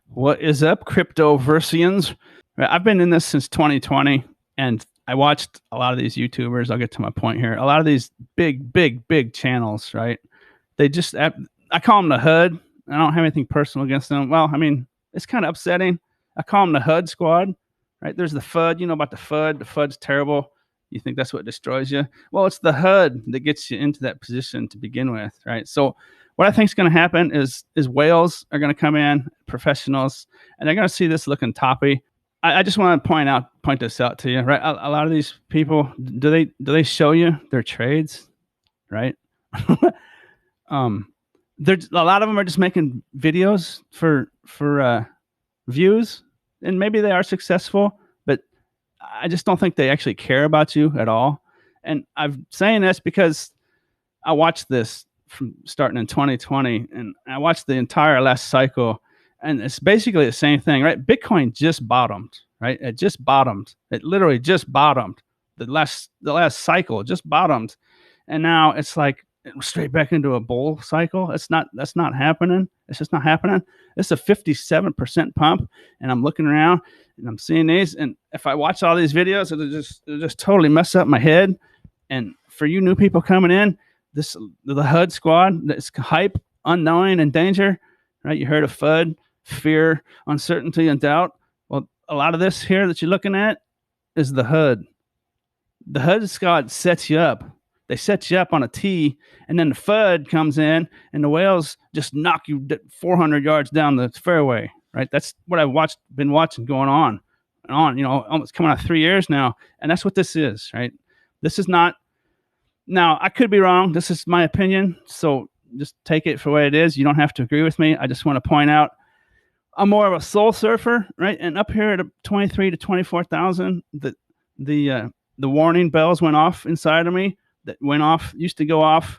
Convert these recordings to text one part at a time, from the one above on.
What is up, cryptoversians? I've been in this since 2020, and I watched a lot of these YouTubers. I'll get to my point here. A lot of these big channels, right? They just, I call them the HUD. I don't have anything personal against them. Well, I mean, it's kind of upsetting. I call them the HUD Squad, right? There's the FUD. You know about the FUD. The FUD's terrible. You think that's what destroys you? Well, it's the HUD that gets you into that position to begin with, right? So what I think is going to happen is whales are going to come in, professionals, and they're going to see this looking toppy. I just want to point this out to you, right? A lot of these people, do they show you their trades, right? There's a lot of them are just making videos for views, and maybe they are successful, but I just don't think they actually care about you at all. And I'm saying this because I watched this from starting in 2020, and I watched the entire last cycle, and it's basically the same thing, right? Bitcoin just bottomed, right? It just bottomed. It literally just bottomed. The last cycle just bottomed, and now it's like straight back into a bull cycle. That's not happening. It's just not happening. It's a 57% pump, and I'm looking around and I'm seeing these, and if I watch all these videos, it'll just totally mess up my head. And for you new people coming in, the HUD Squad, that's hype, unknowing, and danger, right? You heard of FUD, fear, uncertainty, and doubt. Well, a lot of this here that you're looking at is the HUD. The HUD Squad sets you up. They set you up on a tee, and then the FUD comes in, and the whales just knock you 400 yards down the fairway, right? That's what I've been watching going on and on, almost coming on 3 years now, and that's what this is, right? This is not. Now, I could be wrong. This is my opinion, so just take it for what it is. You don't have to agree with me. I just want to point out I'm more of a soul surfer, right? And up here at 23 to 24,000, the warning bells went off inside of me. That used to go off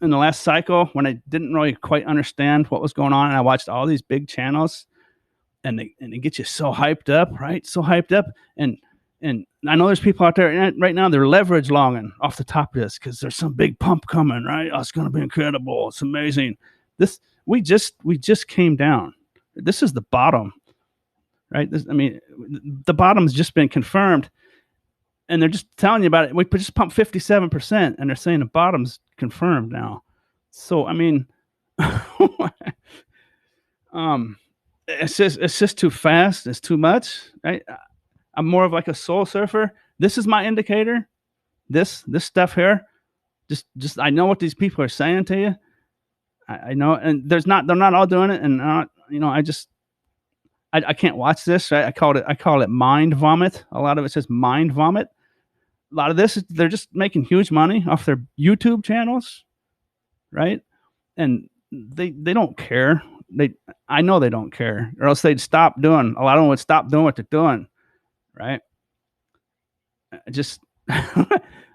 in the last cycle when I didn't really quite understand what was going on, and I watched all these big channels, and they get you so hyped up, right? So hyped up, and I know there's people out there right now, they're leverage longing off the top of this because there's some big pump coming, right? Oh, it's going to be incredible. It's amazing. We just came down. This is the bottom, right? The bottom's just been confirmed, and they're just telling you about it. We just pumped 57%, and they're saying the bottom's confirmed now. So, I mean, it's just too fast. It's too much, right? I'm more of like a soul surfer. This is my indicator. This stuff here, just I know what these people are saying to you. I know, and they're not all doing it, and I can't watch this. Right? I call it mind vomit. A lot of it says mind vomit. A lot of this, they're just making huge money off their YouTube channels, right? And they don't care. I know they don't care, or else they'd stop doing. A lot of them would stop doing what they're doing. Right? Just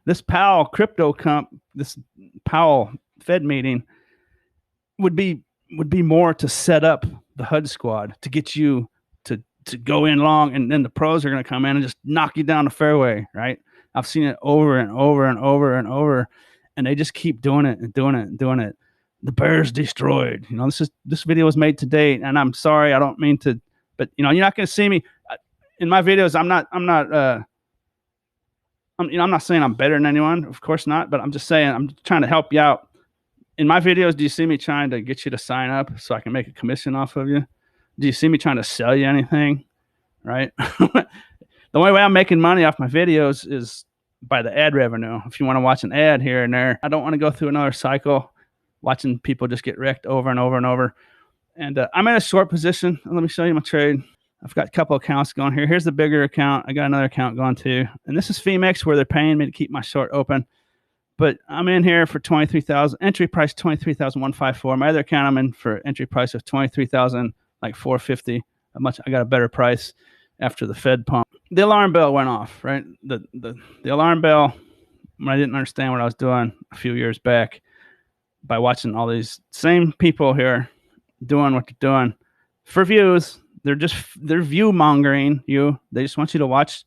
this Powell crypto this Powell Fed meeting would be more to set up the HUD Squad to get you to go in long, and then the pros are going to come in and just knock you down the fairway, right? I've seen it over and over and over and over, and they just keep doing it and doing it and doing it. The bear's destroyed. This video was made today, and I'm sorry, I don't mean to, but you're not going to see me in my videos. I'm not saying I'm better than anyone, of course not, but I'm just saying I'm trying to help you out. In my videos, do you see me trying to get you to sign up so I can make a commission off of you? Do you see me trying to sell you anything? Right? The only way I'm making money off my videos is by the ad revenue. If you want to watch an ad here and there, I don't want to go through another cycle watching people just get wrecked over and over and over. And I'm in a short position. Let me show you my trade. I've got a couple accounts going here. Here's the bigger account. I got another account going too. And this is Femex, where they're paying me to keep my short open. But I'm in here for 23,000. Entry price 23,154. My other account I'm in for entry price of 23,000, like 450. I got a better price after the Fed pump. The alarm bell went off, right? The alarm bell, when I didn't understand what I was doing a few years back, by watching all these same people here doing what they're doing for views. They're view mongering you. They just want you to watch.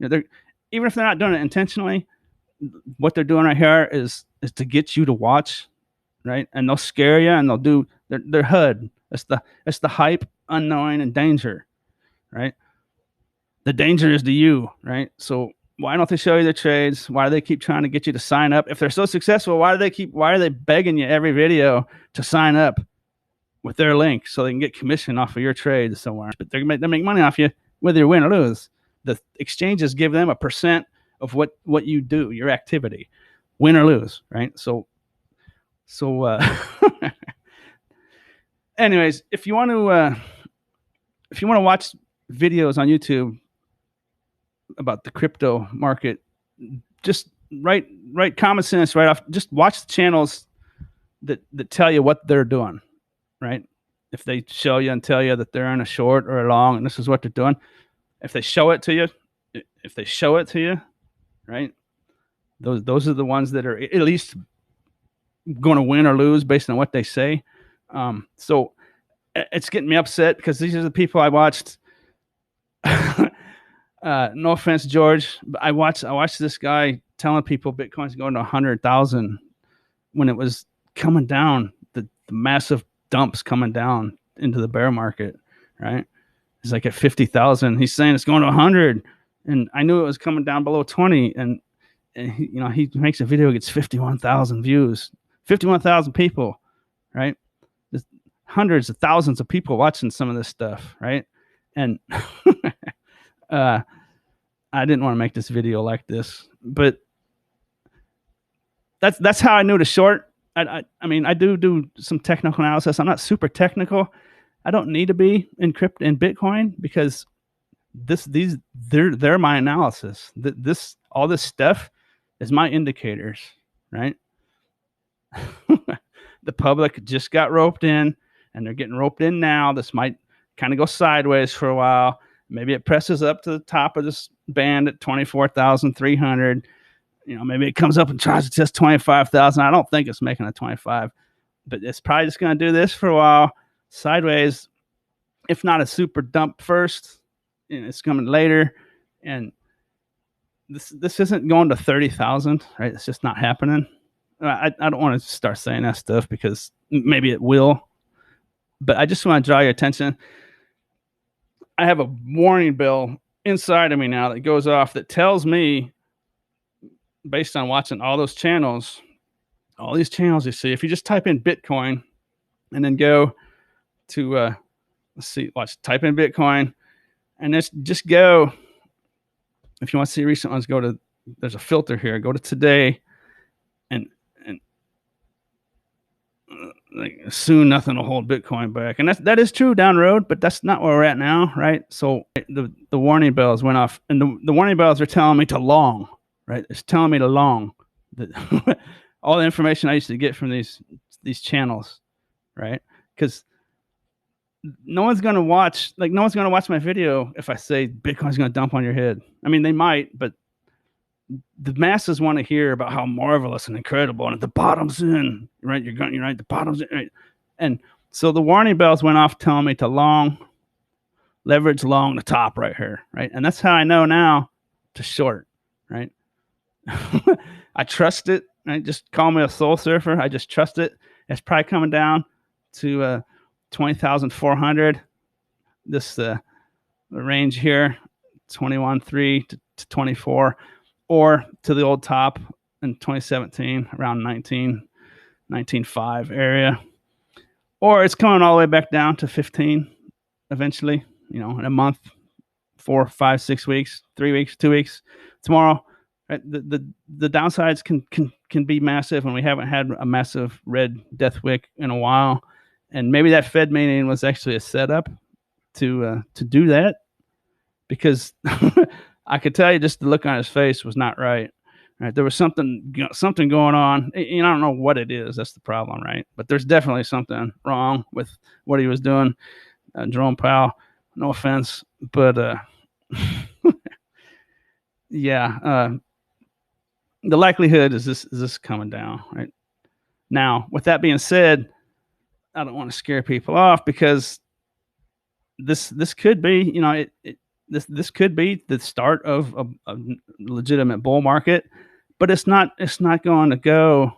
Even if they're not doing it intentionally, what they're doing right here is to get you to watch, right? And they'll scare you, and they'll do. They're HUD. It's the hype, unknowing, and danger, right? The danger is to you, right? So why don't they show you their trades? Why do they keep trying to get you to sign up? If they're so successful, why are they begging you every video to sign up with their link so they can get commission off of your trades somewhere? But they make money off you whether you win or lose. The exchanges give them a percent of what you do, your activity, win or lose, right? So anyways, if you want to watch videos on YouTube about the crypto market, just write common sense right off. Just watch the channels that tell you what they're doing, right? If they show you and tell you that they're in a short or a long and this is what they're doing, if they show it to you, right? Those are the ones that are at least going to win or lose based on what they say. So it's getting me upset because these are the people I watched. No offense, George, but I watched this guy telling people Bitcoin's going to 100,000 when it was coming down, the massive dumps coming down into the bear market, right? It's like at 50,000. He's saying it's going to 100, and I knew it was coming down below 20. And he, he makes a video, gets 51,000 views, 51,000 people, right? There's hundreds of thousands of people watching some of this stuff, right? And I didn't want to make this video like this, but that's how I knew to short. I mean, I do some technical analysis. I'm not super technical. I don't need to be in Bitcoin because they're my analysis. All this stuff is my indicators, right? The public just got roped in, and they're getting roped in now. This might kind of go sideways for a while. Maybe it presses up to the top of this band at 24,300. Maybe it comes up and tries to test 25,000. I don't think it's making a 25, but it's probably just going to do this for a while, sideways. If not a super dump first, it's coming later, and this isn't going to 30,000, right? It's just not happening. I don't want to start saying that stuff because maybe it will, but I just want to draw your attention. I have a warning bell inside of me now that goes off that tells me, based on watching all those channels, all these channels you see, if you just type in Bitcoin and then go to, let's see, type in Bitcoin and just go, if you want to see recent ones, there's a filter here, go to today, and like soon nothing will hold Bitcoin back. And that is true down the road, but that's not where we're at now, right? So the warning bells went off, and the warning bells are telling me to long, right? It's telling me to long. All the information I used to get from these channels, right? Because no one's gonna watch my video if I say Bitcoin's gonna dump on your head. I mean, they might, but the masses want to hear about how marvelous and incredible, and at the bottom's in, right? You're right, the bottom's in, right? And so the warning bells went off telling me to long, leverage long the top right here, right? And that's how I know now to short, right? I trust it, right? Just call me a soul surfer. I just trust it. It's probably coming down to 20,400. This the range here, 21.3 to 24. Or to the old top in 2017, around 19.5 area. Or it's coming all the way back down to 15 eventually, in a month, 4, 5, 6 weeks, 3 weeks, 2 weeks, tomorrow. Right? The downsides can be massive, and we haven't had a massive red death wick in a while. And maybe that Fed meeting was actually a setup to do that, because I could tell you just the look on his face was not right. Right? There was something going on. I don't know what it is. That's the problem, right? But there's definitely something wrong with what he was doing. Jerome Powell, no offense, but yeah, the likelihood is this coming down, right? Now, with that being said, I don't want to scare people off, because this could be, this could be the start of a legitimate bull market, but it's not going to go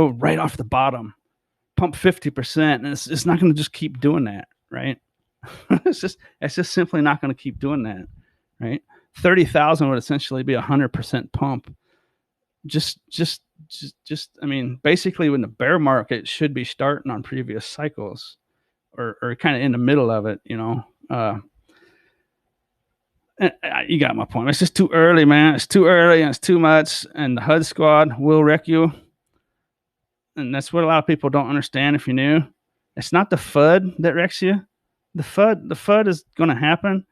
right off the bottom. pump 50%, and it's not going to just keep doing that, right? it's just simply not going to keep doing that, right? 30,000 would essentially be 100% pump. Just I mean, basically when the bear market should be starting on previous cycles, or kind of in the middle of it, you know. You got my point. It's just too early, man. It's too early and it's too much, and the HUD Squad will wreck you. And that's what a lot of people don't understand. If you knew, it's not the FUD that wrecks you. The FUD is going to happen,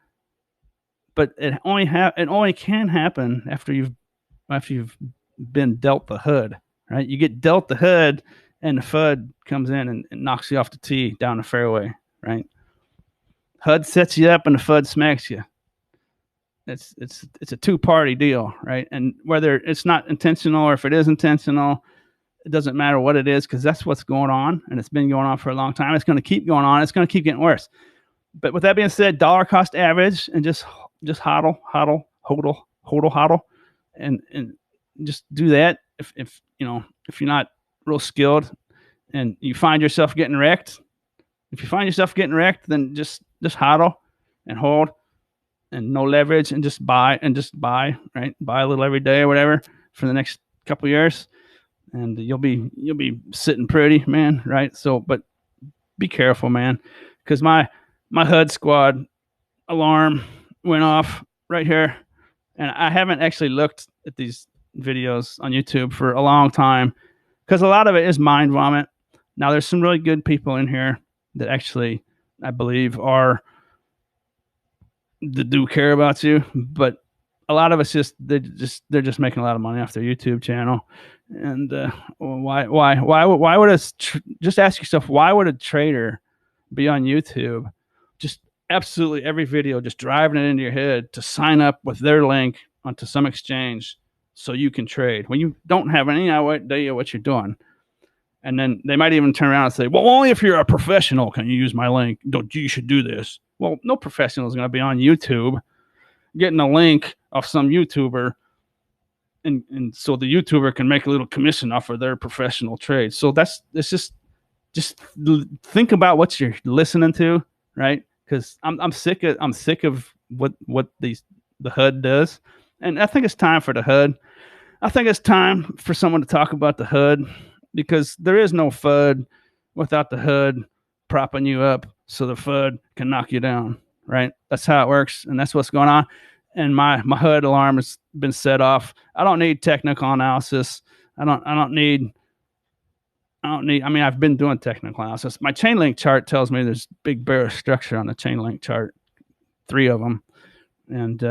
but it only can happen after you've been dealt the HUD, right? You get dealt the HUD, and the FUD comes in and knocks you off the tee down the fairway, right? HUD sets you up, and the FUD smacks you. It's a two-party deal, right? And whether it's not intentional or if it is intentional, it doesn't matter what it is, because that's what's going on, and it's been going on for a long time. It's going to keep going on. It's going to keep getting worse. But with that being said, dollar cost average, and just hodl, and just do that. If you know, if you're not real skilled and you find yourself getting wrecked, then just hodl and hold, and no leverage, and just buy, right? Buy a little every day or whatever for the next couple of years, and you'll be sitting pretty, man, right? So, but be careful, man, because my HUD Squad alarm went off right here, and I haven't actually looked at these videos on YouTube for a long time, because a lot of it is mind vomit. Now, there's some really good people in here that actually, I believe, that do care about you, but a lot of it's they're just making a lot of money off their YouTube channel. And why would just ask yourself, why would a trader be on YouTube, just absolutely every video, just driving it into your head to sign up with their link onto some exchange so you can trade when you don't have any idea what you're doing? And then they might even turn around and say, well, only if you're a professional can you use my link. You should do this. Well, no professional is going to be on YouTube getting a link off some YouTuber, and so the YouTuber can make a little commission off of their professional trade. So it's just think about what you're listening to, right? Because I'm sick of what the HUD does, and I think it's time for the HUD. I think it's time for someone to talk about the HUD, because there is no FUD without the HUD propping you up so the FUD can knock you down, right? That's how it works, and that's what's going on. And my HUD alarm has been set off. I don't need technical analysis. I mean, I've been doing technical analysis. My chain link chart tells me there's big bearish structure on the chain link chart, 3 of them, and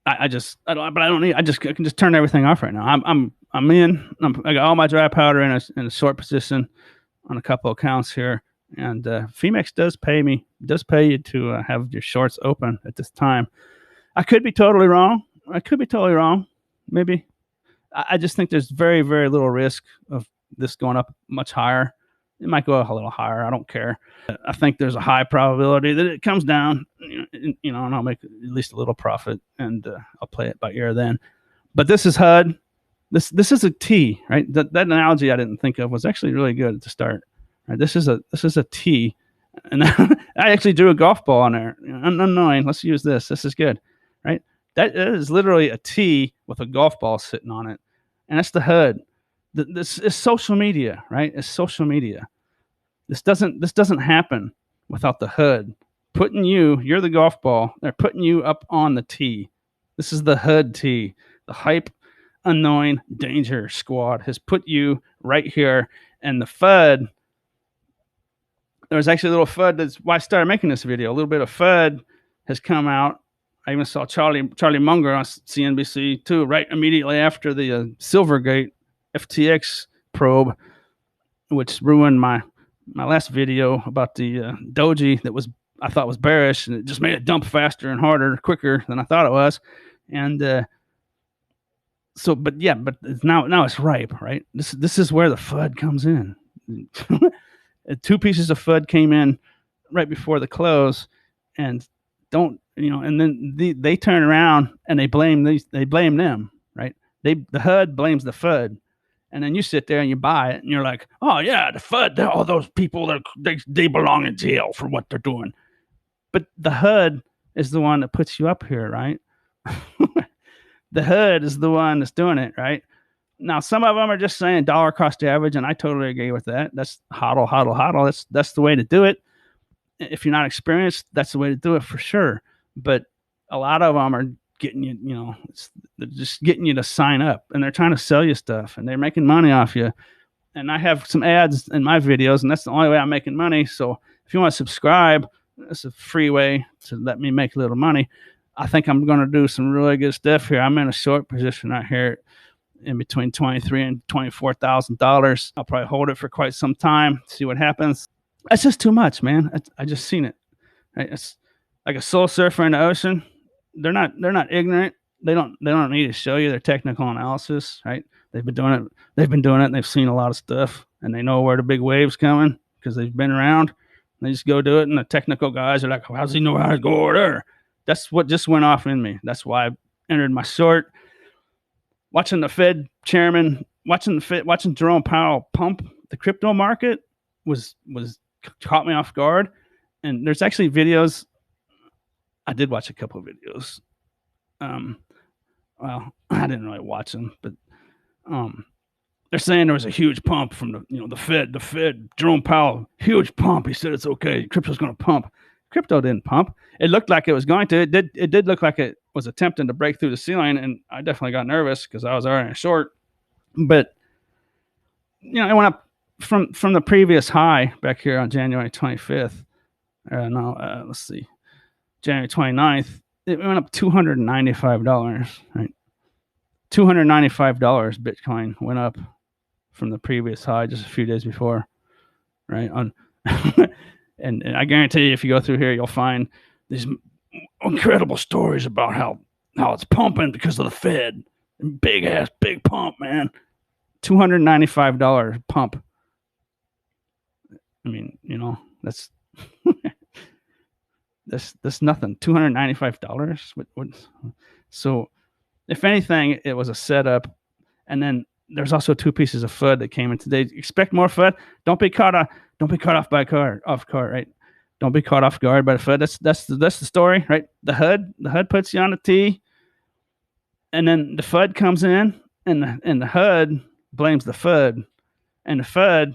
I can just turn everything off right now. I got all my dry powder in a short position on a couple accounts here, and Femex does pay you to have your shorts open at this time. I could be totally wrong. Maybe. I just think there's very, very little risk of this going up much higher. It might go a little higher. I don't care. I think there's a high probability that it comes down, and I'll make at least a little profit, and I'll play it by ear then. But this is HUD. This is a T, right? That analogy I didn't think of was actually really good at the start. Right? This is a T, and I actually drew a golf ball on there. Unknowing. Let's use this. This is good, right? That is literally a T with a golf ball sitting on it, and that's the HUD. This is social media, right? It's social media. This doesn't happen without the HUD putting you're the golf ball. They're putting you up on the tee. This is the HUD tee. The hype, unknowing, danger squad has put you right here. And the FUD, there was actually a little FUD. That's why I started making this video. A little bit of FUD has come out. I even saw Charlie Munger on CNBC too, right immediately after the Silvergate FTX probe, which ruined my last video about the doji that I thought was bearish, and it just made it dump faster and harder, quicker than I thought it was. And but it's now it's ripe, right? This is where the FUD comes in. 2 pieces of FUD came in right before the close, and and then they turn around and they blame them, right? The HUD blames the FUD, And then you sit there and you buy it, and you're like, "Oh yeah, the FUD, all those people that they belong in jail for what they're doing." But the HUD is the one that puts you up here, right? The HUD is the one that's doing it, right? Now, some of them are just saying dollar cost average, and I totally agree with that. That's hodl, hodl, hodl. That's the way to do it. If you're not experienced, that's the way to do it for sure. But a lot of them are getting you, they're just getting you to sign up, and they're trying to sell you stuff, and they're making money off you. And I have some ads in my videos, and that's the only way I'm making money. So if you want to subscribe, it's a free way to let me make a little money. I think I'm going to do some really good stuff here. I'm in a short position right here in between $23,000 and $24,000. I'll probably hold it for quite some time, see what happens. That's just too much, man. I just seen it. Right? It's like a soul surfer in the ocean. They're not ignorant. They don't need to show you their technical analysis, right? They've been doing it. And they've seen a lot of stuff, and they know where the big waves coming because they've been around. They just go do it, and the technical guys are like, "How does he know how to go over there?" That's what just went off in me. That's why I entered my short. Watching the Fed chairman, watching Jerome Powell pump the crypto market was caught me off guard. And there's actually videos. I did watch a couple of videos. Well, I didn't really watch them, but they're saying there was a huge pump from the Fed, Jerome Powell, huge pump. He said it's okay. Crypto's going to pump. Crypto didn't pump. It looked like it was going to. It did look like it was attempting to break through the ceiling, and I definitely got nervous because I was already in a short. But it went up from the previous high back here on January 25th. Let's see, January 29th. It went up $295. Right, $295 Bitcoin went up from the previous high just a few days before. Right on. And I guarantee you, if you go through here, you'll find these incredible stories about how it's pumping because of the Fed. Big pump, man. $295 pump. I mean, that's that's nothing. $295. So, if anything, it was a setup. And then there's also two pieces of FUD that came in today. Expect more FUD. Don't be caught off by off guard, right? Don't be caught off guard by the FUD. That's the story, right? The HUD puts you on the tee, and then the FUD comes in, and the HUD blames the FUD, and the FUD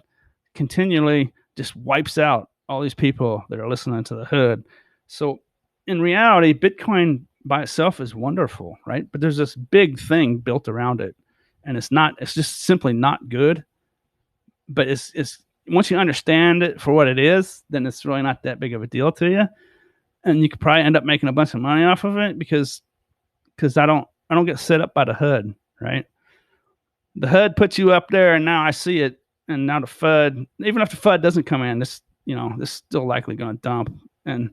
continually just wipes out all these people that are listening to the HUD. So in reality, Bitcoin by itself is wonderful, right? But there's this big thing built around it, and it's just simply not good. But it's once you understand it for what it is, then it's really not that big of a deal to you, and you could probably end up making a bunch of money off of it because I don't get set up by the HUD, right? The HUD puts you up there, and now I see it, and now the FUD, even if the FUD doesn't come in, this is still likely going to dump. And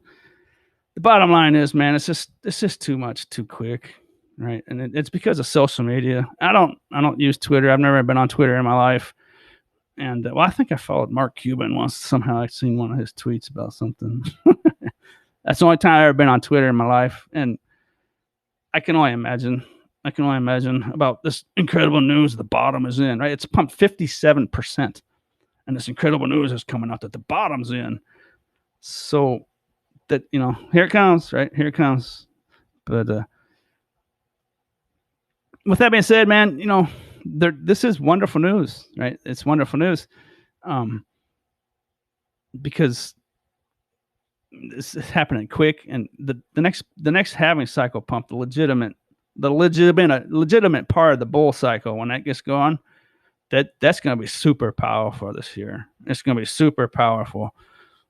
the bottom line is, man, it's just too much, too quick, right? And it's because of social media. I don't use Twitter. I've never been on Twitter in my life. And I think I followed Mark Cuban once. Somehow I seen one of his tweets about something. That's the only time I've ever been on Twitter in my life. And I can only imagine about this incredible news. The bottom is in, right? It's pumped 57%. And this incredible news is coming out that the bottom's in. So that, here it comes, right? Here it comes. But with that being said, man, this is wonderful news, right? It's wonderful news, because this is happening quick, and the next halving cycle pump, the legitimate part of the bull cycle, when that gets going, that's going to be super powerful this year. It's going to be super powerful.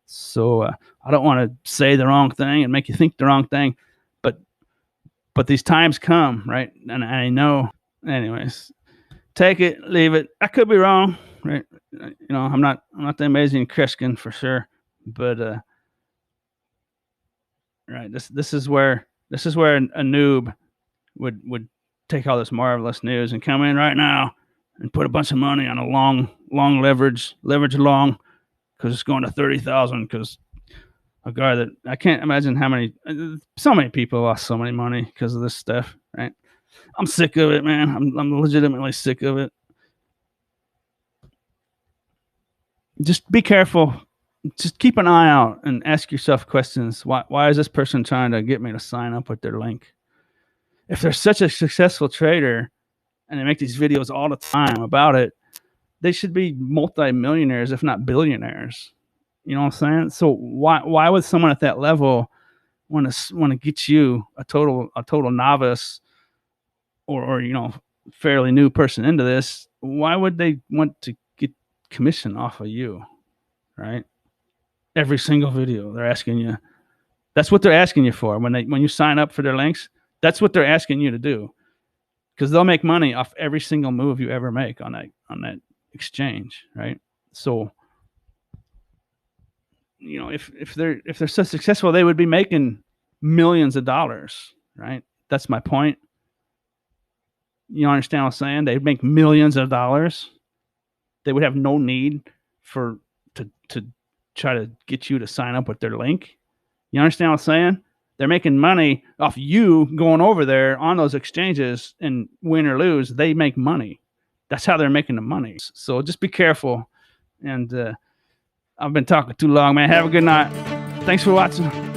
So I don't want to say the wrong thing and make you think the wrong thing, but these times come, right? And I know, anyways. Take it, leave it. I could be wrong, right? I'm not the amazing Kreskin for sure, but right. This is where a noob would take all this marvelous news and come in right now and put a bunch of money on a long leverage long, because it's going to 30,000. Because a guy that I can't imagine so many people lost so many money because of this stuff, right? I'm sick of it, man. I'm legitimately sick of it. just be careful. Just keep an eye out and ask yourself questions. Why is this person trying to get me to sign up with their link? If they're such a successful trader and they make these videos all the time about it, they should be multi-millionaires, if not billionaires. You know what I'm saying? So why would someone at that level want to get you a total novice or fairly new person into this? Why would they want to get commission off of you, right? Every single video they're asking you. That's what they're asking you for when you sign up for their links. That's what they're asking you to do, because they'll make money off every single move you ever make on that exchange, right? So if they're so successful, they would be making millions of dollars, right? That's my point. You understand what I'm saying? They'd make millions of dollars. They would have no need to try to get you to sign up with their link. You understand what I'm saying? They're making money off you going over there on those exchanges, and win or lose, they make money. That's how they're making the money. So just be careful. And I've been talking too long, man. Have a good night. Thanks for watching.